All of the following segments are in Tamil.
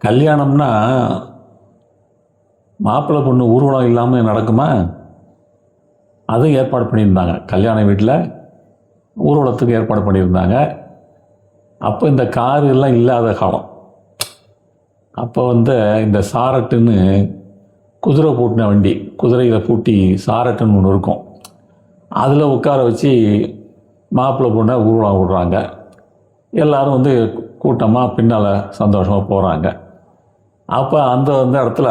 கல்யாணம்னா மாப்பிள்ளை பொண்ணு ஊர்வலம் இல்லாமல் நடக்குமா? அதுவும் ஏற்பாடு பண்ணியிருந்தாங்க. கல்யாண வீட்டில் ஊர்வலத்துக்கு ஏற்பாடு பண்ணியிருந்தாங்க. அப்போ இந்த காரு எல்லாம் இல்லாத காலம். அப்போ இந்த சாரட்டுன்னு குதிரை பூட்டின வண்டி, குதிரையில் பூட்டி சாரட்டுன்னு ஒன்று இருக்கும். அதில் உட்கார வச்சு மாப்பிள்ளை பொண்ணை ஊர்வலம் விடுறாங்க. எல்லோரும் கூட்டமாக பின்னால் சந்தோஷமாக போகிறாங்க. அப்போ அந்த இடத்துல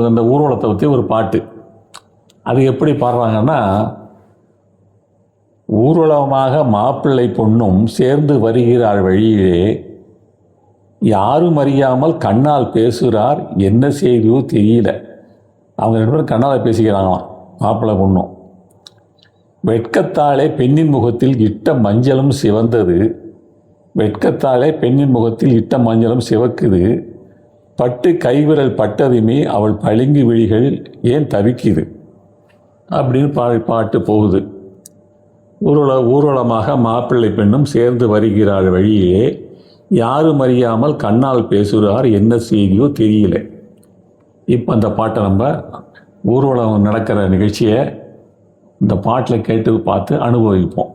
இந்த ஊர்வலத்தை பற்றி ஒரு பாட்டு. அது எப்படி பாடுறாங்கன்னா, ஊர்வலமாக மாப்பிள்ளை பொண்ணும் சேர்ந்து வருகிறார் வழியிலே, யாரும் அறியாமல் கண்ணால் பேசுகிறார் என்ன செய்தியோ தெரியல. அவங்க 2 பேரும் கண்ணால் பேசிக்கிறாங்களாம், மாப்பிள்ளை பொண்ணும். வெட்கத்தாலே பெண்ணின் முகத்தில் இட்ட மஞ்சளும் சிவந்தது, வெட்கத்தாலே பெண்ணின் முகத்தில் இட்ட மஞ்சளும் சிவக்குது, பட்டு கைவிரல் பட்டதுமே அவள் பளிங்கு விழிகள் ஏன் தவிக்குது அப்படின்னு பாட்டு போகுது. ஊர்வலமாக மாப்பிள்ளை பெண்ணும் சேர்ந்து வருகிறாள் வழியே, யாரும் அறியாமல் கண்ணால் பேசுகிறார் என்ன செய்தியோ தெரியல. இப்போ அந்த பாட்டை நம்ம ஊர்வலம் நடக்கிற நிகழ்ச்சியை இந்த பாட்டில் கேட்டு பார்த்து அனுபவிப்போம்.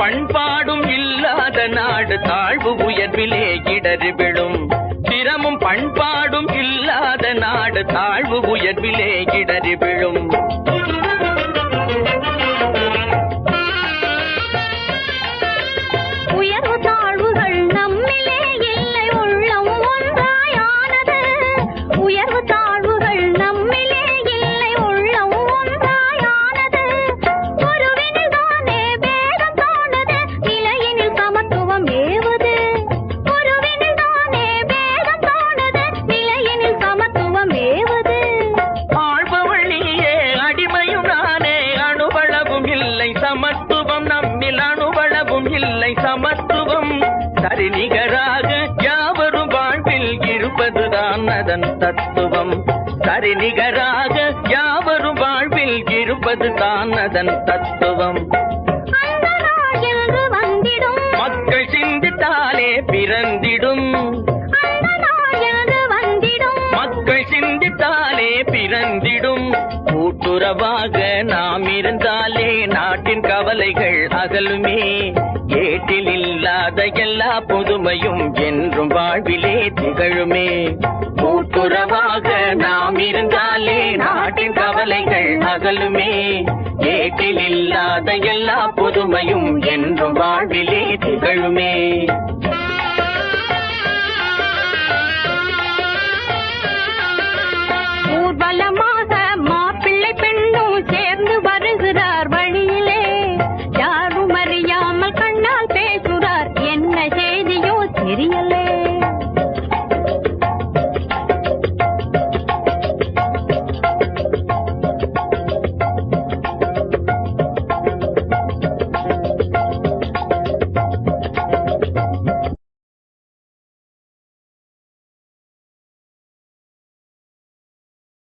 பண்பாடும் இல்லாத நாடு தாழ்வு உயர்விலே இடறி விழும். திறமும் பண்பாடும் இல்லாத நாடு தாழ்வு உயர்விலே இடறி விழும். சரிநிகராக யாவரும் வாழ்வில் இருப்பதுதான் அதன் தத்துவம். சரிநிகராக யாவரும் வாழ்வில் இருப்பதுதான் அதன் தத்துவம். மக்கள் சிந்தித்தாலே பிறந்திடும். மக்கள் சிந்தித்தாலே பிறந்திடும். கூட்டுறவாக நாம் இருந்தாலே நாட்டின் கவலைகள் அகலுமே. ஏட்டில் இல்லாத எல்லா புதுமையும் என்றும் வாழ்விலே திகழுமே. கூட்டுறவாக நாம் இருந்தாலே நாட்டின் கவலைகள் அகலுமே. ஏட்டில் இல்லாத எல்லா புதுமையும் என்றும் வாழ்விலே திகழுமே.